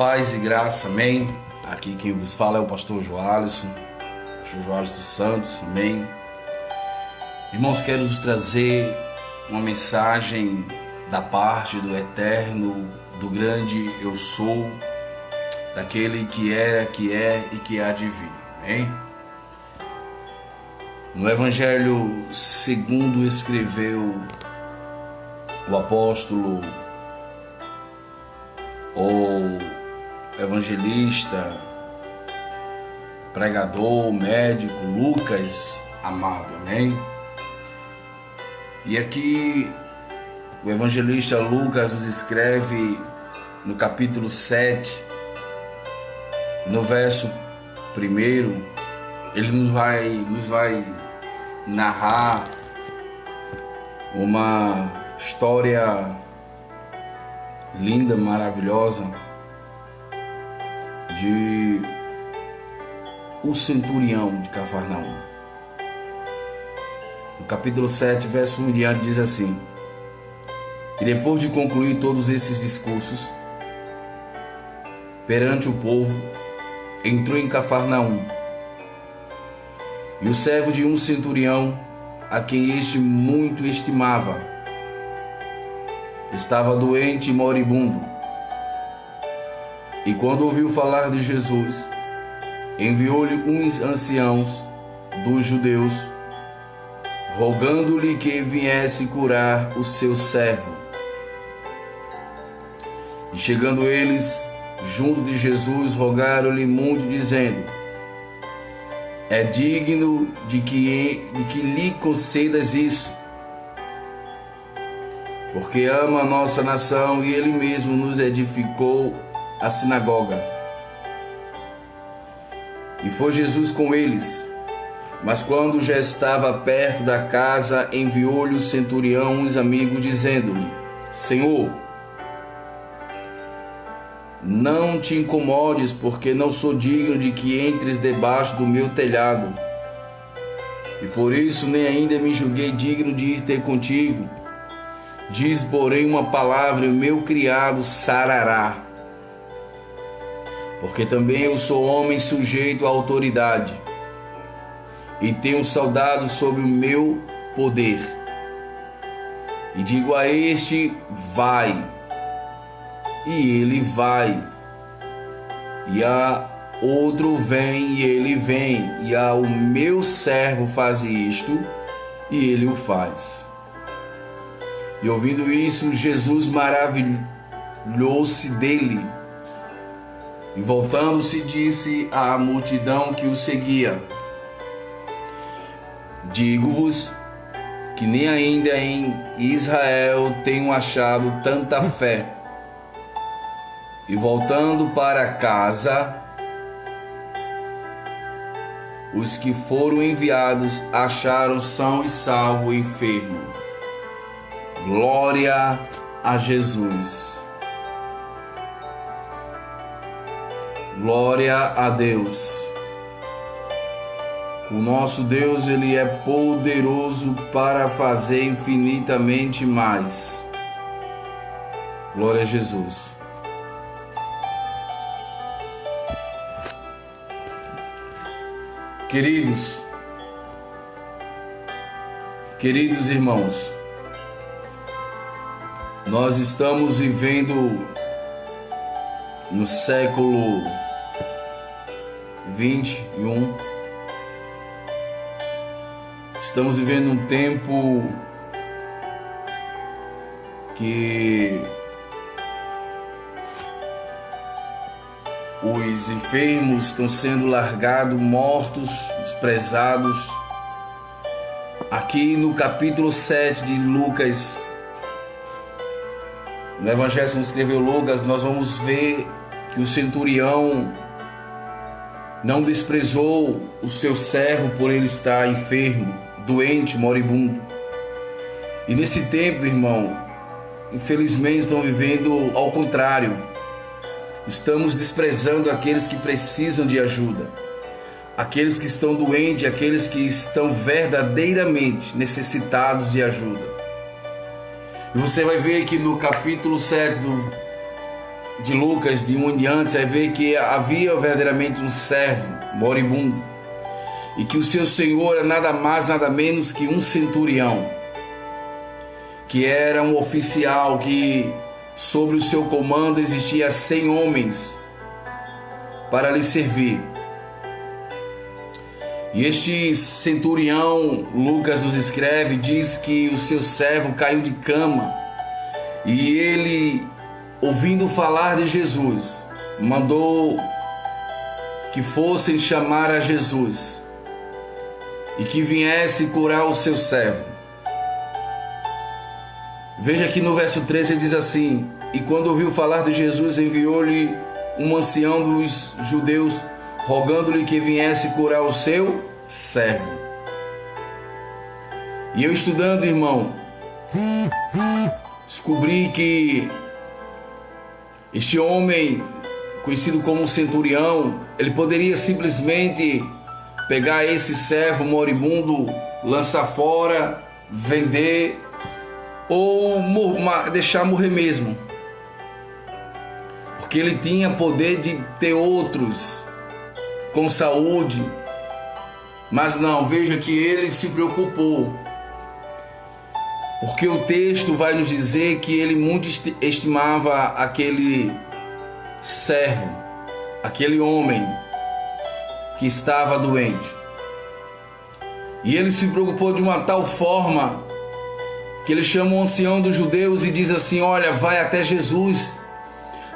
Paz e graça, amém. Aqui quem vos fala é o pastor Joalisson Santos, amém. Irmãos, quero vos trazer uma mensagem da parte do eterno, do grande eu sou, daquele que era, que é e que há de vir, amém. No Evangelho segundo escreveu o apóstolo ou evangelista, pregador, médico, Lucas amado, amém? E aqui o evangelista Lucas nos escreve no capítulo 7, no verso 1, ele nos vai narrar uma história linda, maravilhosa de o centurião de Cafarnaum. No capítulo 7, verso 1 em diante, diz assim: E depois de concluir todos esses discursos perante o povo, entrou em Cafarnaum. E o servo de um centurião, a quem este muito estimava, estava doente e moribundo. E quando ouviu falar de Jesus, enviou-lhe uns anciãos dos judeus, rogando-lhe que viesse curar o seu servo. E chegando eles junto de Jesus, rogaram-lhe muito, dizendo: É digno de que lhe concedas isso, porque ama a nossa nação e ele mesmo nos edificou a sinagoga. E foi Jesus com eles, mas quando já estava perto da casa, enviou-lhe o centurião uns amigos, dizendo-lhe: Senhor, não te incomodes, porque não sou digno de que entres debaixo do meu telhado. E por isso nem ainda me julguei digno de ir ter contigo. Diz, porém, uma palavra, e o meu criado sarará. Porque também eu sou homem sujeito à autoridade, e tenho soldados sob o meu poder. E digo a este: vai, e ele vai, e a outro: vem, e ele vem, e ao meu servo: faz isto, e ele o faz. E ouvindo isso, Jesus maravilhou-se dele, e voltando-se disse à multidão que o seguia: Digo-vos que nem ainda em Israel tenho achado tanta fé. E voltando para casa, os que foram enviados acharam são e salvo o enfermo. Glória a Jesus. Glória a Deus. O nosso Deus, Ele é poderoso para fazer infinitamente mais. Glória a Jesus. Queridos irmãos, nós estamos vivendo no século 21. Estamos vivendo um tempo que os enfermos estão sendo largados, mortos, desprezados. Aqui no capítulo 7 de Lucas, no Evangelho que escreveu Lucas, nós vamos ver que o centurião não desprezou o seu servo por ele estar enfermo, doente, moribundo. E nesse tempo, irmão, infelizmente estão vivendo ao contrário. Estamos desprezando aqueles que precisam de ajuda, aqueles que estão doentes, aqueles que estão verdadeiramente necessitados de ajuda. E você vai ver que no capítulo 7 de Lucas, de 1 em diante, vai ver que havia verdadeiramente um servo moribundo e que o seu senhor é nada mais, nada menos que um centurião, que era um oficial que sobre o seu comando existia 100 homens para lhe servir. E este centurião, Lucas nos escreve, diz que o seu servo caiu de cama e ele, ouvindo falar de Jesus, mandou que fossem chamar a Jesus e que viesse curar o seu servo. Veja que no verso 13 ele diz assim: e quando ouviu falar de Jesus, enviou-lhe um ancião dos judeus, rogando-lhe que viesse curar o seu servo. E eu estudando, irmão, descobri que este homem, conhecido como centurião, ele poderia simplesmente pegar esse servo moribundo, lançar fora, vender ou deixar morrer mesmo, porque ele tinha poder de ter outros com saúde. Mas não, veja que ele se preocupou, porque o texto vai nos dizer que ele muito estimava aquele servo, aquele homem que estava doente. E ele se preocupou de uma tal forma que ele chama o ancião dos judeus e diz assim: olha, vai até Jesus,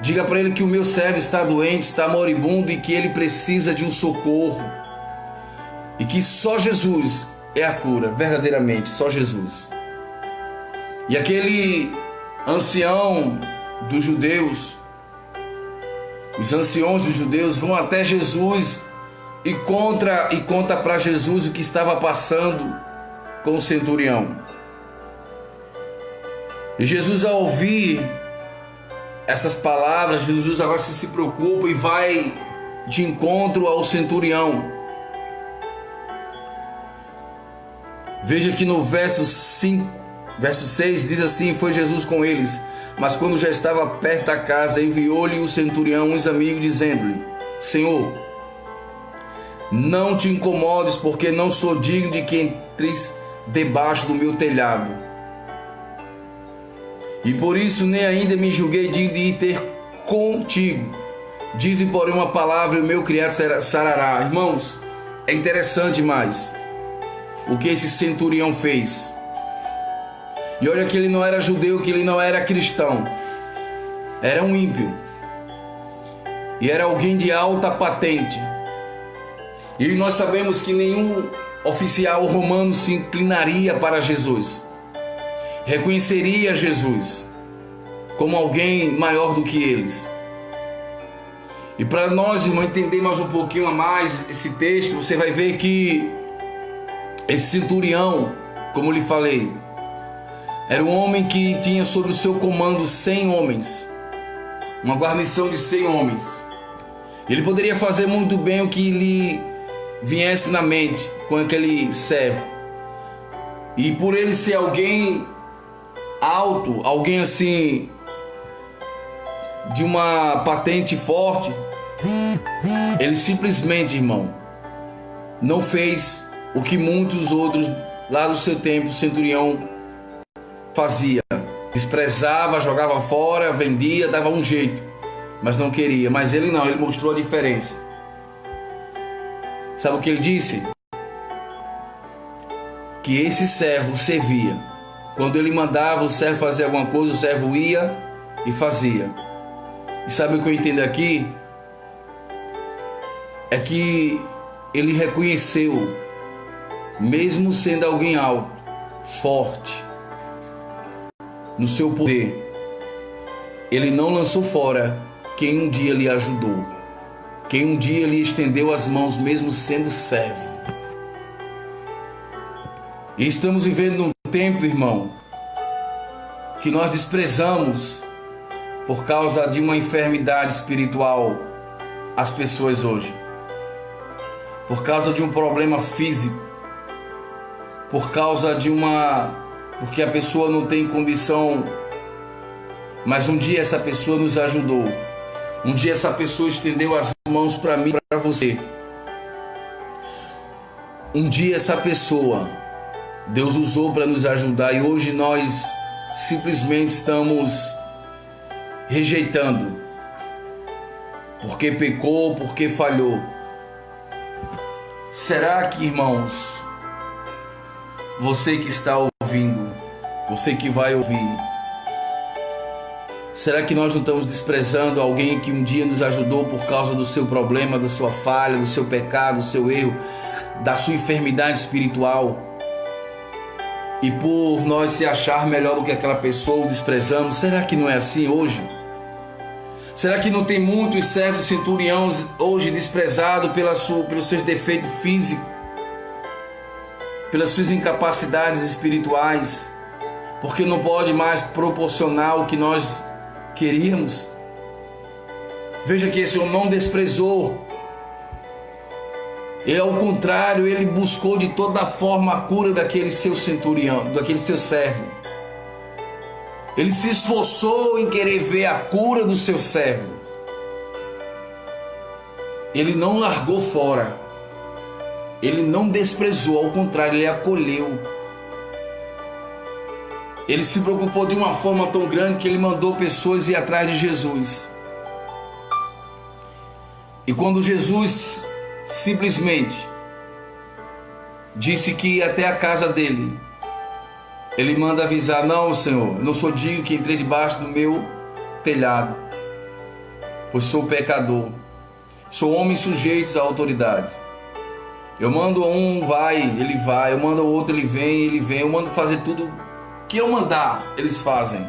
diga para ele que o meu servo está doente, está moribundo e que ele precisa de um socorro, e que só Jesus é a cura, verdadeiramente, só Jesus. E aquele ancião dos judeus, os anciões dos judeus vão até Jesus e conta para Jesus o que estava passando com o centurião. E Jesus, ao ouvir essas palavras, Jesus agora se preocupa e vai de encontro ao centurião. Veja que no verso 6 diz assim: foi Jesus com eles, mas quando já estava perto da casa, enviou-lhe o centurião uns amigos, dizendo-lhe: Senhor, não te incomodes, porque não sou digno de que entres debaixo do meu telhado. E por isso nem ainda me julguei digno de ir ter contigo. Dize, porém, uma palavra e o meu criado sarará. Irmãos, é interessante mais o que esse centurião fez. E olha que ele não era judeu, que ele não era cristão. Era um ímpio. E era alguém de alta patente. E nós sabemos que nenhum oficial romano se inclinaria para Jesus, reconheceria Jesus como alguém maior do que eles. E para nós, irmão, entender mais um pouquinho a mais esse texto, você vai ver que esse centurião, como lhe falei, era um homem que tinha sob o seu comando 100 homens, uma guarnição de 100 homens. Ele poderia fazer muito bem o que lhe viesse na mente com aquele servo. E por ele ser alguém alto, alguém assim de uma patente forte, ele simplesmente, irmão, não fez o que muitos outros lá do seu tempo, o centurião, fazia. Desprezava, jogava fora, vendia, dava um jeito, mas não queria. Mas ele não, ele mostrou a diferença. Sabe o que ele disse? Que esse servo servia. Quando ele mandava o servo fazer alguma coisa, o servo ia e fazia. E sabe o que eu entendo aqui? É que ele reconheceu, mesmo sendo alguém alto, forte, no seu poder, ele não lançou fora quem um dia lhe ajudou, quem um dia lhe estendeu as mãos, mesmo sendo servo. E estamos vivendo num tempo, irmão, que nós desprezamos por causa de uma enfermidade espiritual as pessoas hoje, por causa de um problema físico, porque a pessoa não tem condição Mas um dia essa pessoa nos ajudou. Um dia essa pessoa estendeu as mãos para mim, para você. Um dia essa pessoa Deus usou para nos ajudar, e hoje nós simplesmente estamos rejeitando, porque pecou, porque falhou. Será que, irmãos, você que está ouvindo, você que vai ouvir, será que nós não estamos desprezando alguém que um dia nos ajudou por causa do seu problema, da sua falha, do seu pecado, do seu erro, da sua enfermidade espiritual? E por nós se achar melhor do que aquela pessoa, o desprezamos? Será que não é assim hoje? Será que não tem muitos servos centuriões hoje desprezados pelos seus defeitos físicos, pelas suas incapacidades espirituais, porque não pode mais proporcionar o que nós queríamos? Veja que esse homem não desprezou. Ele, ao contrário, ele buscou de toda forma a cura daquele seu centurião, daquele seu servo. Ele se esforçou em querer ver a cura do seu servo. Ele não largou fora. Ele não desprezou, ao contrário, ele acolheu. Ele se preocupou de uma forma tão grande que ele mandou pessoas ir atrás de Jesus. E quando Jesus simplesmente disse que ia até a casa dele, ele manda avisar: não, Senhor, eu não sou digno que entre debaixo do meu telhado, pois sou pecador, sou homem sujeito à autoridade. Eu mando um, vai, ele vai. Eu mando o outro, ele vem. Eu mando fazer tudo que eu mandar, eles fazem.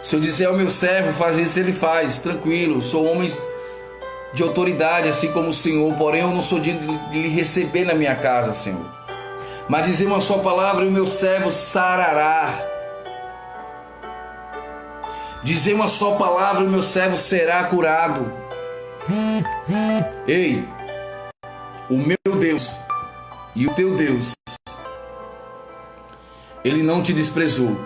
Se eu disser ao meu servo, faz isso, ele faz, tranquilo. Sou homem de autoridade, assim como o Senhor, porém eu não sou digno de lhe receber na minha casa, Senhor. Mas dizer uma só palavra e o meu servo sarará. Dizer uma só palavra e o meu servo será curado. Ei, o meu Deus e o teu Deus, Ele não te desprezou.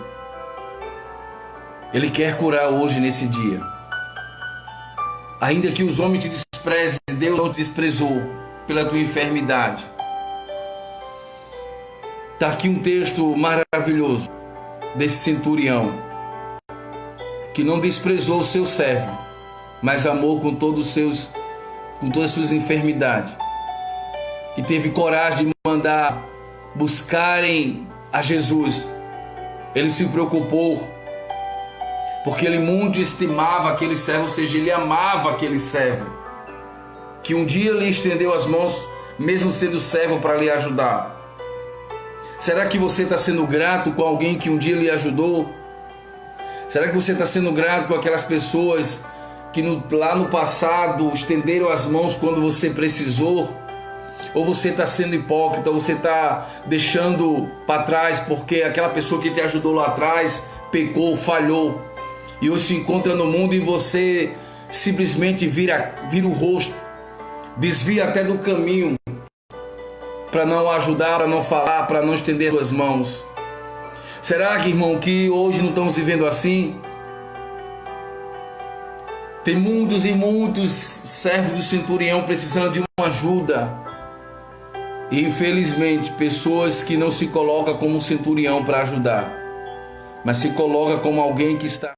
Ele quer curar hoje, nesse dia. Ainda que os homens te desprezem, Deus não te desprezou pela tua enfermidade. Está aqui um texto maravilhoso desse centurião, que não desprezou o seu servo, mas amou com todas as suas enfermidades. E teve coragem de mandar buscarem a Jesus. Ele se preocupou, porque ele muito estimava aquele servo, ou seja, ele amava aquele servo, que um dia lhe estendeu as mãos, mesmo sendo servo, para lhe ajudar. Será que você está sendo grato com alguém que um dia lhe ajudou? Será que você está sendo grato com aquelas pessoas que lá no passado estenderam as mãos quando você precisou? Ou você está sendo hipócrita, ou você está deixando para trás porque aquela pessoa que te ajudou lá atrás pecou, falhou, e hoje se encontra no mundo e você simplesmente vira o rosto, desvia até do caminho para não ajudar, para não falar, para não estender suas mãos? Será que, irmão, que hoje não estamos vivendo assim? Tem muitos e muitos servos do centurião precisando de uma ajuda. E infelizmente, pessoas que não se colocam como um centurião para ajudar, mas se coloca como alguém que está